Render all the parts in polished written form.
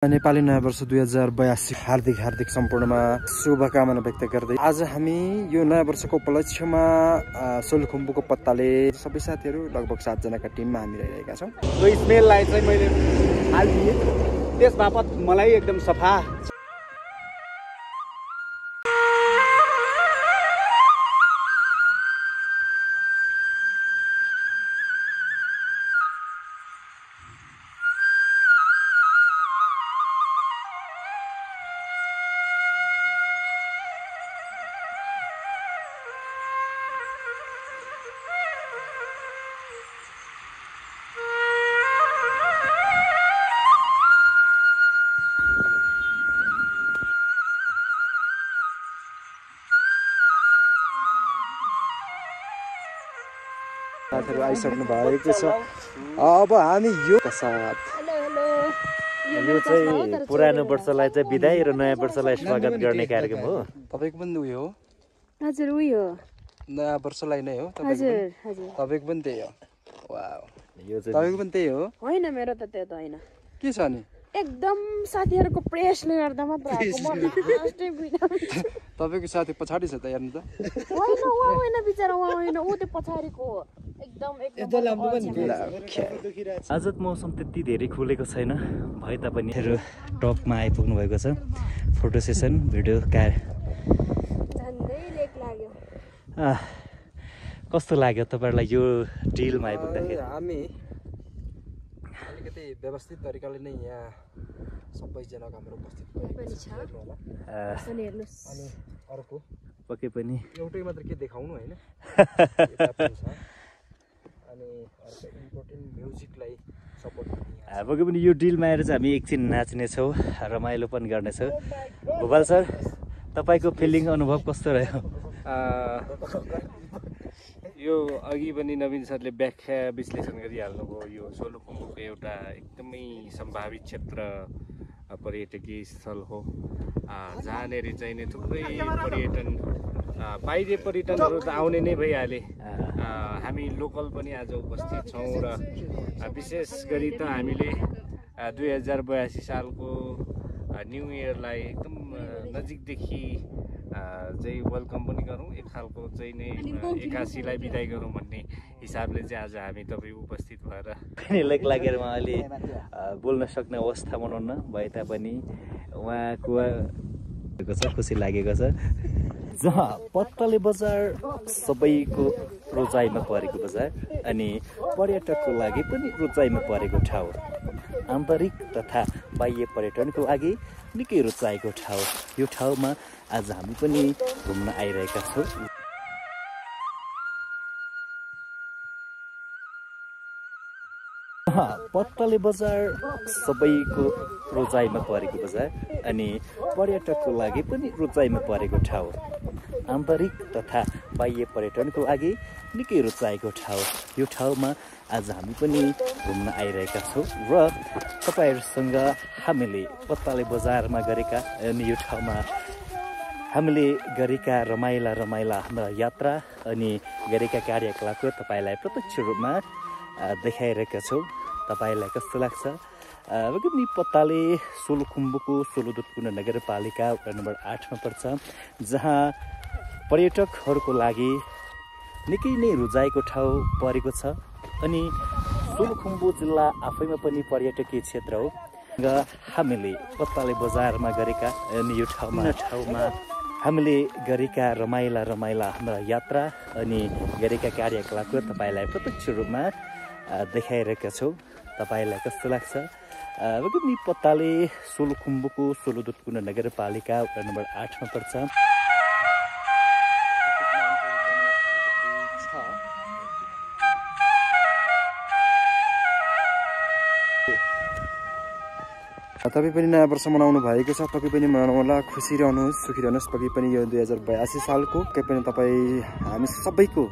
नेपाली नयाँ वर्ष 2082 हार्दिक सम्पूर्णमा शुभकामना व्यक्त गर्दै आज हामी यो नयाँ वर्षको उपलक्ष्यमा सोलुखुम्बुको पत्ताले सबै साथीहरू लगभग 7 जनाका टिममा हामी रहिरहेका छौं। यो स्मेललाई चाहिँ मैले हाल्दिए त्यसबापत मलाई एकदम सफा साथीहरू आइसक्नु भएको छ। अब हामी यो साथ यो चाहिँ पुरानो वर्षलाई चाहिँ बिदाई र नयाँ वर्षलाई स्वागत गर्ने कार्यक्रम हो। तपाईको पनि उयो हो? हजुर उयो नयाँ वर्षलाई नै हो हजुर तपाईको पनि त्यही हो? वाउ, यो चाहिँ तपाईको पनि त्यही हो? होइन, मेरो त त्यो त होइन। के छ नि? एकदम साथीहरुको प्रेसले गर्दा मात्र आएको। म लास्ट टाइम तपाईको साथी पछाडी छ त हेर्नु त। होइन उहाँ होइन बिचारा, उहाँ होइन, ऊ त्यो पछाडीको एकदम आज मौसम त्यति धेरै खुलेको छैन भए तापनि टपमा आइपुग्नु भएको छ। फोटो सेसन भिडियो झन्डै लेक लाग्यो। कस्तो लाग्यो तपाईहरुलाई यो डिलमा आइपुग्दाखेरि? हामी अलिकति व्यवस्थित तरिकाले नै यहाँ सबैजनाको हाम्रो उपस्थित भएको छ होला। अनि हेर्नुस्, अनि अर्को पक्कै पनि एउटै मात्र के देखाउनु हैन, अनि अर्को इम्पोर्टेन्ट म्युजिकलाई सपोर्ट गर्ने। पक्कै पनि यो डिलमा आएर चाहिँ हामी एकछिन नाच्नेछौँ, रमाइलो पनि गर्नेछौँ। भोपाल सर, तपाईको फिलिङ अनुभव कस्तो रह्यो? यो अघि पनि नवीन सरले व्याख्या विश्लेषण गरिहाल्नुभयो। यो सोलुखुम्बुको एउटा एकदमै सम्भावित क्षेत्र पर्यटकीय स्थल हो, जहाँनेर चाहिँ नि थुप्रै पर्यटन बाहिरी पर्यटनहरू त आउने नै भइहाले। हामी लोकल पनि आज उपस्थित छौँ र विशेष गरी त हामीले 2082 सालको न्यू इयरलाई एकदम नजिकदेखि चाहिँ वेलकम पनि गरौँ, एक खालको चाहिँ नै 81लाई बिदाई गरौँ भन्ने हिसाबले चाहिँ आज हामी तपाईँ उपस्थित भएर लेक लागेर उहाँले बोल्न सक्ने अवस्था बनाउन भए तापनि उहाँको खुसी लागेको छ। जहाँ पत्तले बजार सबैको रोजाइमा परेको बजार अनि पर्यटकको लागि पनि रोजाइमा परेको ठाउँ, आन्तरिक तथा बाह्य पर्यटनको लागि निकै रुचाएको ठाउँ। यो ठाउँमा आज हामी पनि घुम्न आइरहेका छौँ। पत्तले बजार सबैको रोजाइमा परेको बजार अनि पर्यटकको लागि पनि रोजाइमा परेको ठाउँ, आन्तरिक तथा बाह्य पर्यटनको लागि निकै रुचाएको ठाउँ। यो ठाउँमा आज हामी पनि घुम्न आइरहेका छौँ र तपाईँहरूसँग हामीले पत्तले बजारमा गरेका अनि यो ठाउँमा हामीले गरेका रमाइला हाम्रा यात्रा अनि गरेका कार्यकलापको तपाईँलाई प्रत्यक्ष रूपमा देखाइरहेका छौँ। तपाईँलाई कस्तो लाग्छ? पत्ताले सोलुखुम्बुको सोलुदुतपुर नगरपालिका वडा नम्बर 8मा पर्छ, जहाँ पर्यटकहरूको लागि निकै नै रुचाएको ठाउँ परेको छ। अनि सोलुखुम्बु जिल्ला आफैमा पनि पर्यटकीय क्षेत्र हो। हामीले पत्ताले बजारमा गरेका अनि यो ठाउँमा हामीले गरेका रमाइला हाम्रा यात्रा अनि गरेका कार्यकलापको तपाईँलाई प्रत्यक्ष रूपमा देखाइरहेका छौँ। तपाईँलाई कस्तो लाग्छ? पत्ताले सोलुखुम्बुको सोलुदुतपुर नगरपालिका वडा नम्बर 8मा पर्छ। तपाईँ पनि नयाँ वर्ष मनाउनु भएको छ, तपाईँ पनि मनाउनुहोला, खुसी रहनुहोस्, सुखी रहनुहोस्। पक्कै पनि यो 2082 सालको पक्कै पनि तपाईँ हामी सबैको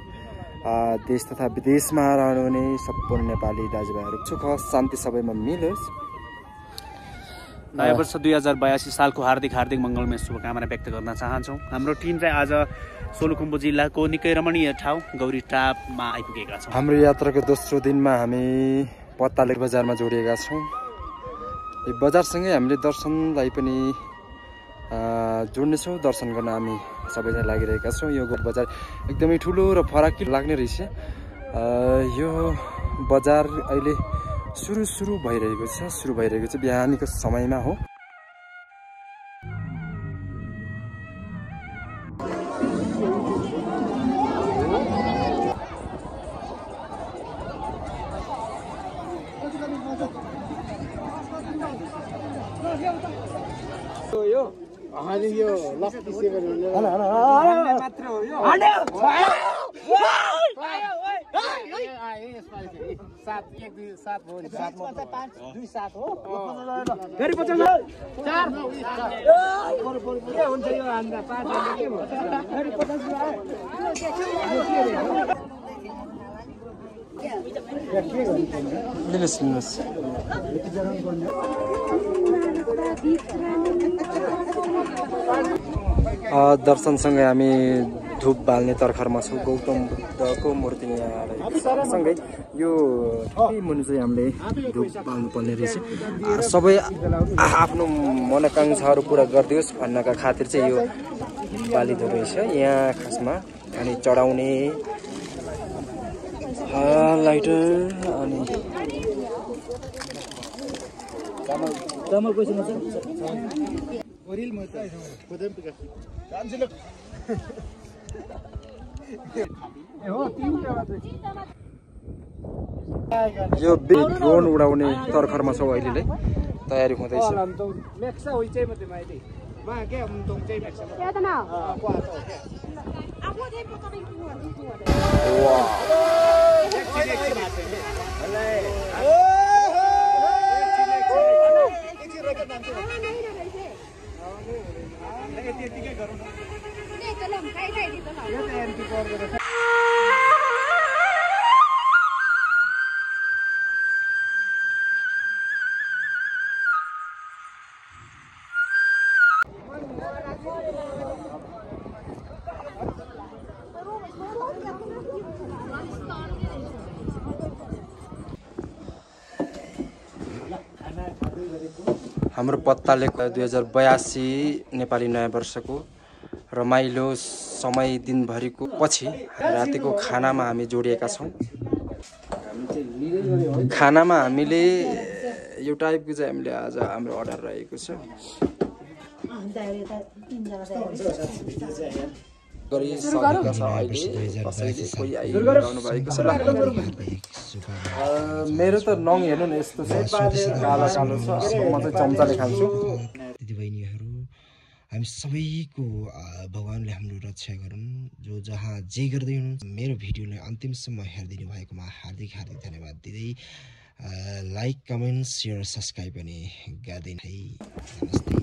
देश तथा विदेशमा रहनुहुने सम्पूर्ण नेपाली दाजुभाइहरू सुख शान्ति सबैमा मिलोस्। नयाँ वर्ष 2082 सालको हार्दिक मङ्गलमय शुभकामना व्यक्त गर्न चाहन्छौँ। हाम्रो टिम चाहिँ आज सोलुखुम्बु जिल्लाको निकै रमणीय ठाउँ गौरी टापमा आइपुगेका छौँ। हाम्रो यात्राको दोस्रो दिनमा हामी पत्ताले बजारमा जोडिएका छौँ। यो बजारसँगै हामीले दर्शनलाई पनि जोड्नेछौँ। दर्शन गर्न हामी सबैजना लागिरहेका छौँ। यो बजार एकदमै ठुलो र फराकिलो लाग्ने रहेछ। यो बजार अहिले सुरु भइरहेको छ बिहानीको समयमा हो। दर्शनसँगै हामी धुप बाल्ने तर्खरमा छौँ। गौतम बुद्धको मूर्ति यहाँ सँगै यो ठुलै मुनि चाहिँ हामीले धुप बाल्नुपर्ने रहेछ। सबै आफ्नो मनोकाङ्क्षाहरू पुरा गरिदियोस् भन्नका खातिर चाहिँ यो बालिँदो रहेछ यहाँ खासमा। अनि चढाउने लाइटर अनि यो ड्रोन उडाउने तर्खरमा छौँ अहिले तयारी हुँदैछ। हाम्रो पत्ताले 2082 नेपाली नयाँ वर्षको रमाइलो समय दिनभरिको पछि रातिको खानामा हामी जोडिएका छौँ। खानामा हामीले यो टाइपको चाहिँ हामीले आज हाम्रो अर्डर रहेको छ। मेरो त नङ हेर्नु न यस्तो छ, कालो कालो छ। म चाहिँ चम्चाले खान्छु। दिदीबहिनीहरू, हामी सबैको भगवान्ले हाम्रो रक्षा गरून्। जो जहाँ जे गर्दै हुनुहुन्छ मेरो भिडियोलाई अन्तिमसम्म हेरिदिनु भएकोमा हार्दिक धन्यवाद दिँदै लाइक, कमेन्ट, सेयर, सब्सक्राइब पनि गर्दैन है। नमस्ते।